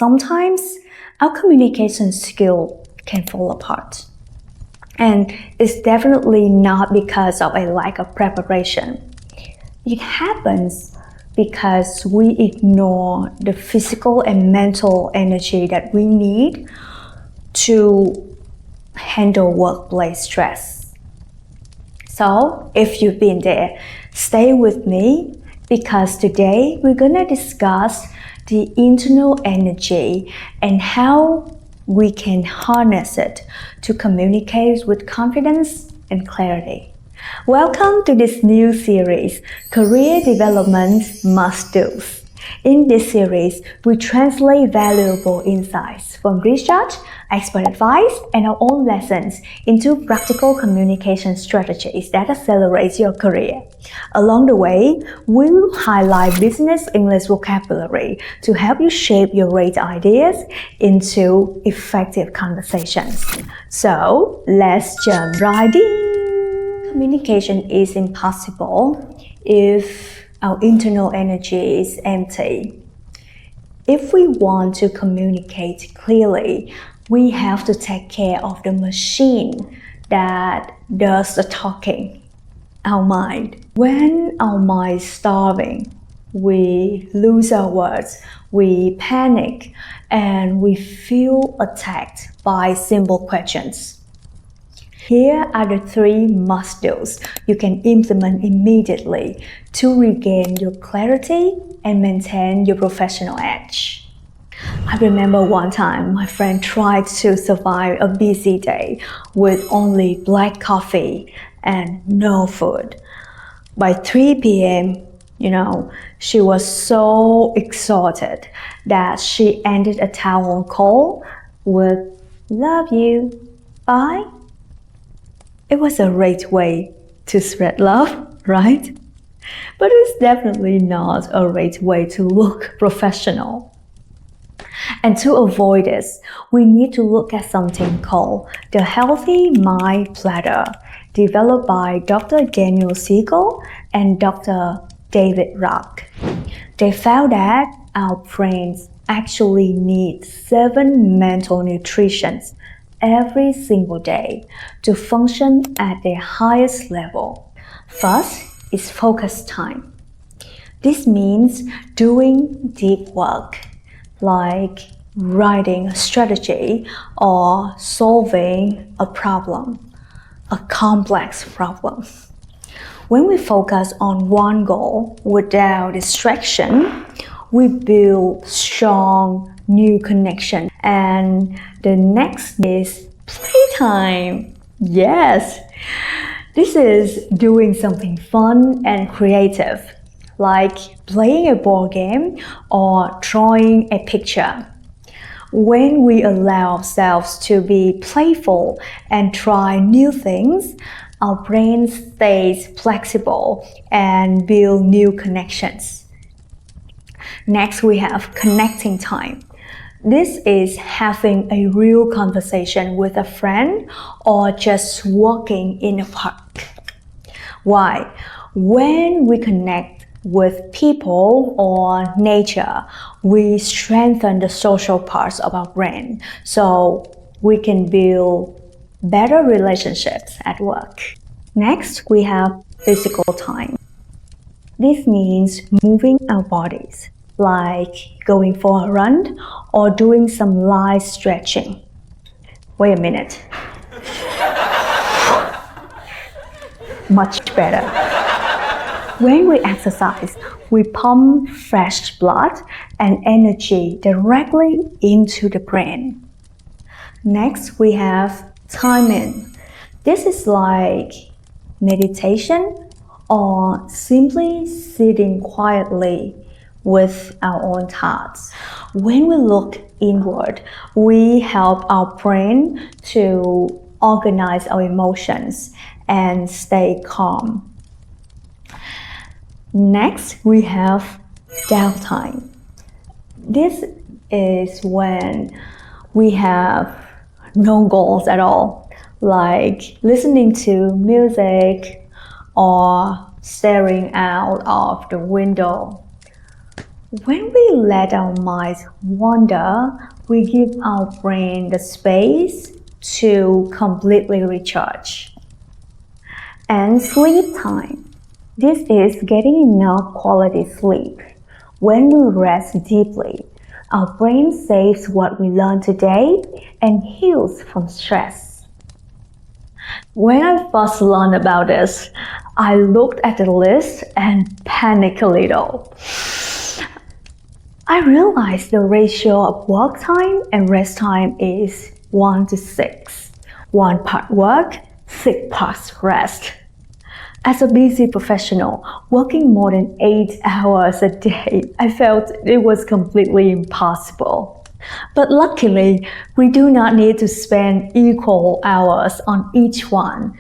Sometimes our communication skill can fall apart. And it's definitely not because of a lack of preparation. It happens because we ignore the physical and mental energy that we need to handle workplace stress. So, if you've been there, stay with me because today we're gonna discuss the internal energy and how we can harness it to communicate with confidence and clarity. Welcome to this new series, Career Development Must-Dos. In this series, we translate valuable insights from research, expert advice, and our own lessons into practical communication strategies that accelerate your career. Along the way, we'll highlight business English vocabulary to help you shape your great ideas into effective conversations. So, let's jump right in. Communication is impossible if our internal energy is empty. If we want to communicate clearly, we have to take care of the machine that does the talking, our mind. When our mind is starving, we lose our words, we panic, and we feel attacked by simple questions. Here are the 3 must-dos you can implement immediately to regain your clarity and maintain your professional edge. I remember one time my friend tried to survive a busy day with only black coffee and no food. By 3 p.m., she was so exhausted that she ended a town call with "Love you, bye." It was a great way to spread love, right? But it's definitely not a great way to look professional. And to avoid this, we need to look at something called the Healthy Mind Platter, developed by Dr. Daniel Siegel and Dr. David Rock. They found that our brains actually need 7 mental nutrients every single day to function at their highest level. First is focus time. This means doing deep work, like writing a strategy or solving a problem, a complex problem. When we focus on one goal without distraction, we build strong new connection. And the next is playtime. Yes, this is doing something fun and creative, like playing a board game or drawing a picture. When we allow ourselves to be playful and try new things, our brain stays flexible and build new connections. Next, we have connecting time. This is having a real conversation with a friend or just walking in a park. Why? When we connect with people or nature, we strengthen the social parts of our brain so we can build better relationships at work. Next, we have physical time. This means moving our bodies, like going for a run or doing some light stretching. Wait a minute. Much better. When we exercise, we pump fresh blood and energy directly into the brain. Next, we have timing. This is like meditation or simply sitting quietly with our own thoughts. When we look inward, we help our brain to organize our emotions and stay calm. Next, we have downtime. This is when we have no goals at all, like listening to music or staring out of the window. When we let our minds wander, we give our brain the space to completely recharge. And sleep time. This is getting enough quality sleep. When we rest deeply, our brain saves what we learned today and heals from stress. When I first learned about this, I looked at the list and panicked a little. I realized the ratio of work time and rest time is 1:6. 1 part work, 6 parts rest. As a busy professional, working more than 8 hours a day, I felt it was completely impossible. But luckily, we do not need to spend equal hours on each one.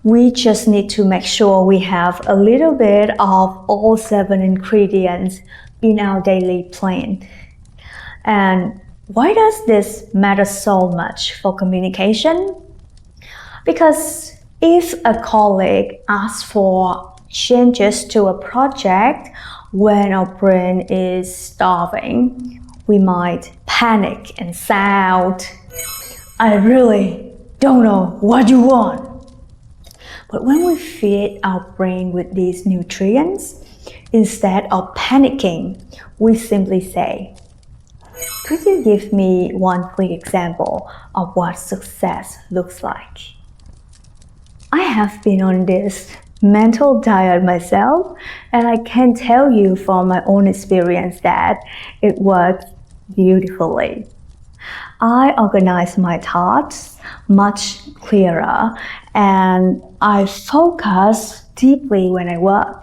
We just need to make sure we have a little bit of all 7 ingredients in our daily plan. And why does this matter so much for communication? Because if a colleague asks for changes to a project when our brain is starving, we might panic and shout, "I really don't know what you want." But when we feed our brain with these nutrients, instead of panicking, we simply say, "Could you give me one quick example of what success looks like?" I have been on this mental diet myself, and I can tell you from my own experience that it works beautifully. I organize my thoughts much clearer, and I focus deeply when I work.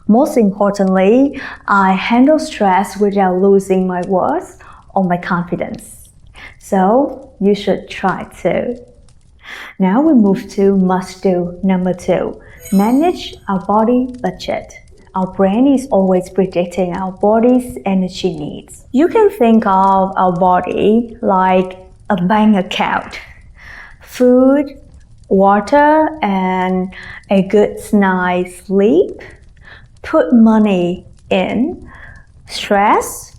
Most importantly, I handle stress without losing my worth or my confidence. So you should try too. Now we move to must-do number 2. Manage our body budget. Our brain is always predicting our body's energy needs. You can think of our body like a bank account. Food, water, and a good night's sleep. Put money in. Stress,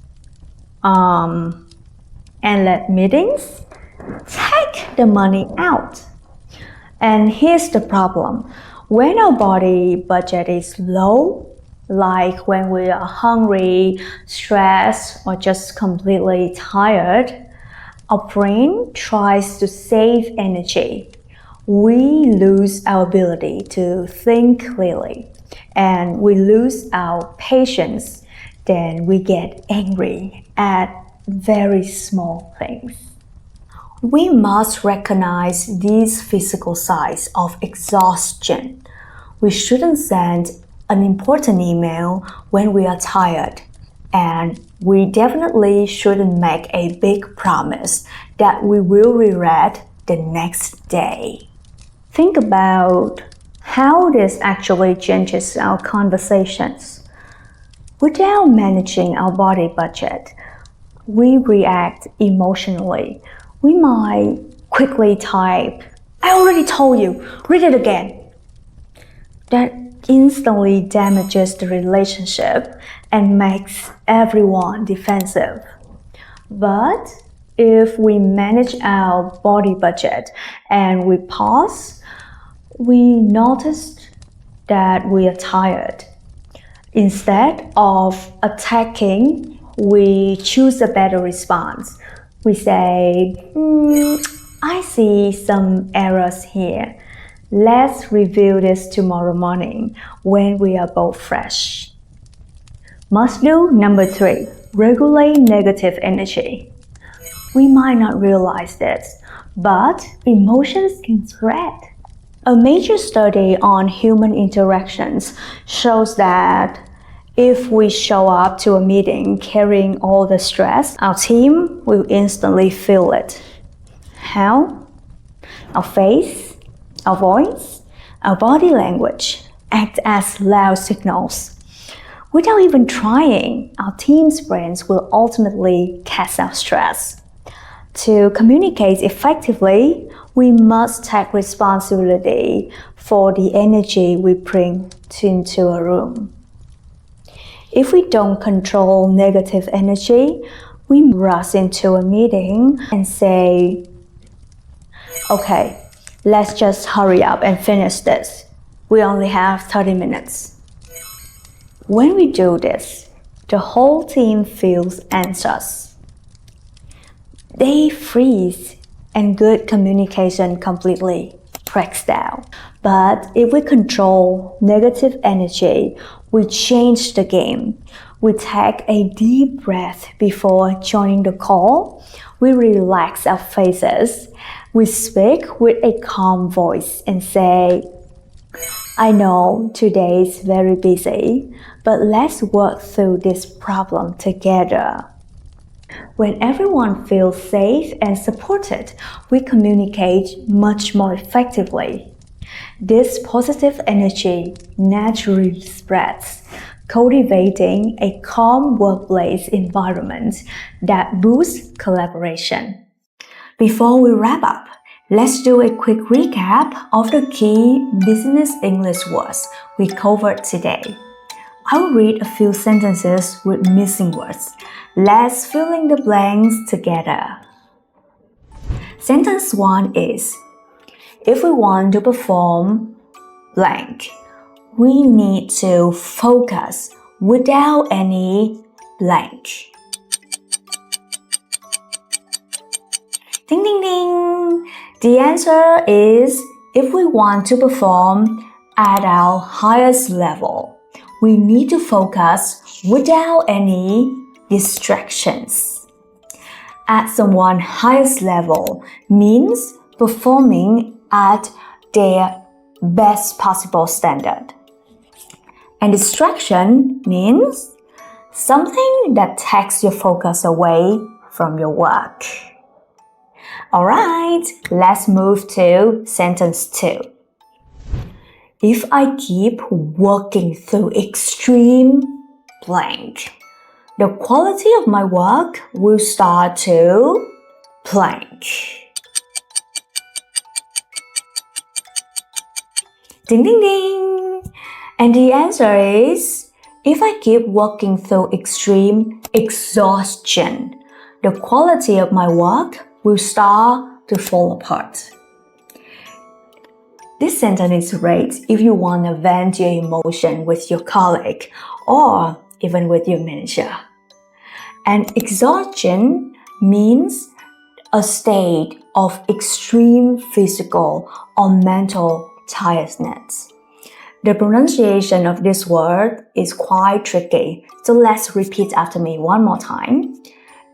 and let meetings. Take the money out. And here's the problem. When our body budget is low, like when we are hungry, stressed, or just completely tired, our brain tries to save energy. We lose our ability to think clearly, and we lose our patience. Then we get angry at very small things. We must recognize these physical signs of exhaustion. We shouldn't send an important email when we are tired, and we definitely shouldn't make a big promise that we will regret the next day. Think about how this actually changes our conversations. Without managing our body budget, we react emotionally. We might quickly type, "I already told you, read it again." That instantly damages the relationship and makes everyone defensive. But if we manage our body budget and we pause, we notice that we are tired. Instead of attacking, we choose a better response. We say, "I see some errors here. Let's review this tomorrow morning when we are both fresh." Must do number 3, regulate negative energy. We might not realize this, but emotions can spread. A major study on human interactions shows that if we show up to a meeting carrying all the stress, our team will instantly feel it. How? Our face, our voice, our body language act as loud signals. Without even trying, our team's brains will ultimately cast out stress. To communicate effectively, we must take responsibility for the energy we bring into a room. If we don't control negative energy, we rush into a meeting and say, okay, let's just hurry up and finish this. We only have 30 minutes. When we do this, the whole team feels anxious. They freeze and good communication completely breaks down. But if we control negative energy, we change the game. We take a deep breath before joining the call. We relax our faces. We speak with a calm voice and say, I know today is very busy, but let's work through this problem together. When everyone feels safe and supported, we communicate much more effectively. This positive energy naturally spreads, cultivating a calm workplace environment that boosts collaboration. Before we wrap up, let's do a quick recap of the key business English words we covered today. I will read a few sentences with missing words. Let's fill in the blanks together. Sentence 1 is, if we want to perform blank, we need to focus without any blank. Ding ding ding! The answer is, if we want to perform at our highest level, we need to focus without any distractions. At someone's highest level means performing at their best possible standard. And distraction means something that takes your focus away from your work. Alright, let's move to sentence 2. If I keep working through extreme blank, the quality of my work will start to blank. Ding ding ding! And the answer is, if I keep working through extreme exhaustion, the quality of my work will start to fall apart. This sentence is great if you want to vent your emotion with your colleague or even with your manager. And exhaustion means a state of extreme physical or mental tiredness. The pronunciation of this word is quite tricky, so let's repeat after me one more time.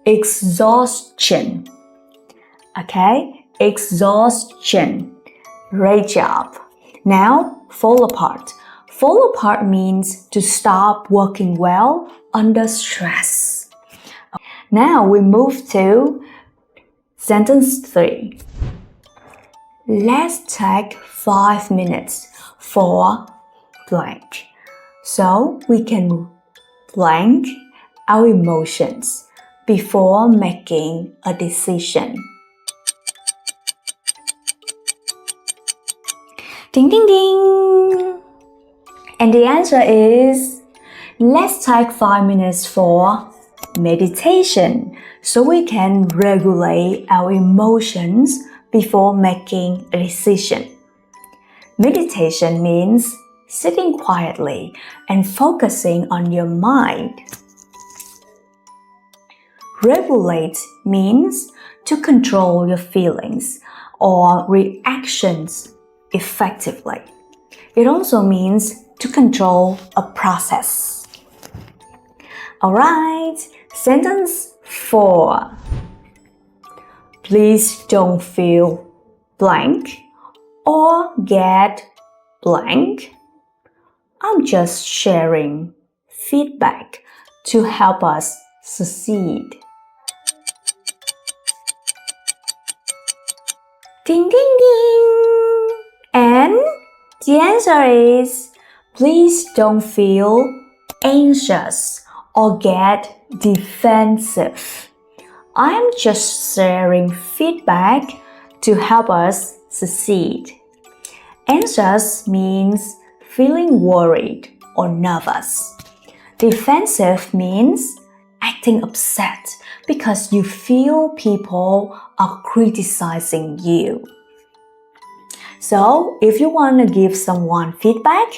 Exhaustion. Okay? Exhaustion. Great job. Now, fall apart. Fall apart means to stop working well under stress. Now we move to sentence 3. Let's take 5 minutes for blank. So we can blank our emotions before making a decision. Ding ding ding! And the answer is, let's take 5 minutes for meditation so we can regulate our emotions before making a decision. Meditation means sitting quietly and focusing on your mind. Regulate means to control your feelings or reactions effectively. It also means to control a process. Alright, sentence 4. Please don't feel blank or get blank. I'm just sharing feedback to help us succeed. Ding ding ding! And the answer is, please don't feel anxious or get defensive. I'm just sharing feedback to help us succeed. Anxious means feeling worried or nervous. Defensive means acting upset because you feel people are criticizing you. So, if you want to give someone feedback,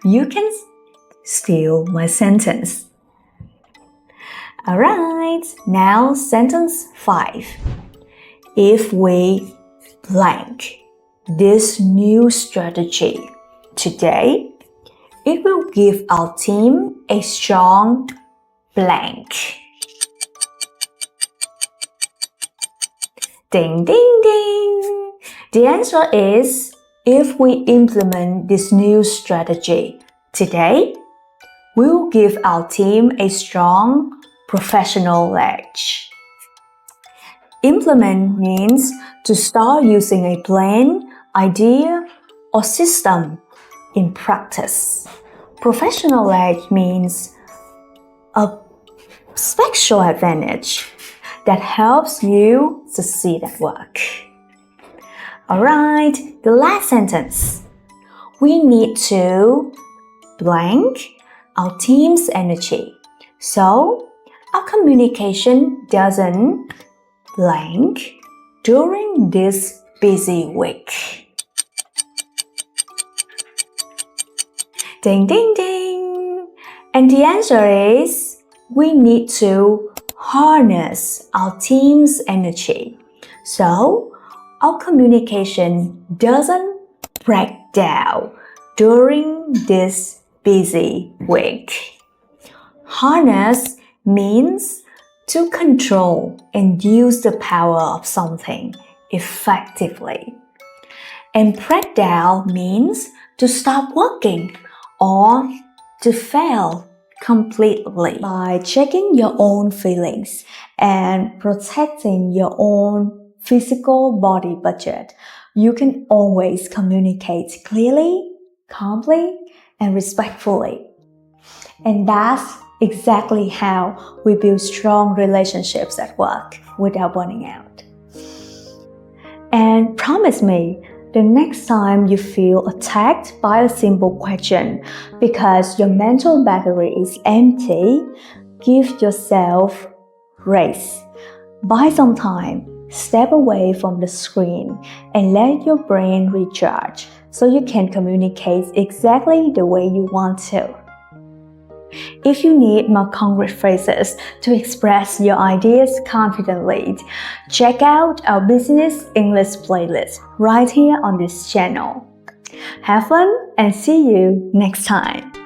you can steal my sentence. Alright, now sentence 5. If we blank this new strategy today, it will give our team a strong blank. Ding, ding, ding. The answer is, if we implement this new strategy today, we will give our team a strong professional edge. Implement means to start using a plan, idea, or system in practice. Professional edge means a special advantage that helps you succeed at work. Alright, the last sentence. We need to blank our team's energy, so our communication doesn't blank during this busy week. Ding, ding, ding. And the answer is, we need to harness our team's energy, so our communication doesn't break down during this busy week. Harness means to control and use the power of something effectively. And break down means to stop working or to fail completely. By checking your own feelings and protecting your own physical body budget, you can always communicate clearly, calmly, and respectfully. And that's exactly how we build strong relationships at work without burning out. And promise me, the next time you feel attacked by a simple question because your mental battery is empty, give yourself grace. Buy some time, step away from the screen, and let your brain recharge so you can communicate exactly the way you want to. If you need more concrete phrases to express your ideas confidently, check out our Business English playlist right here on this channel. Have fun and see you next time!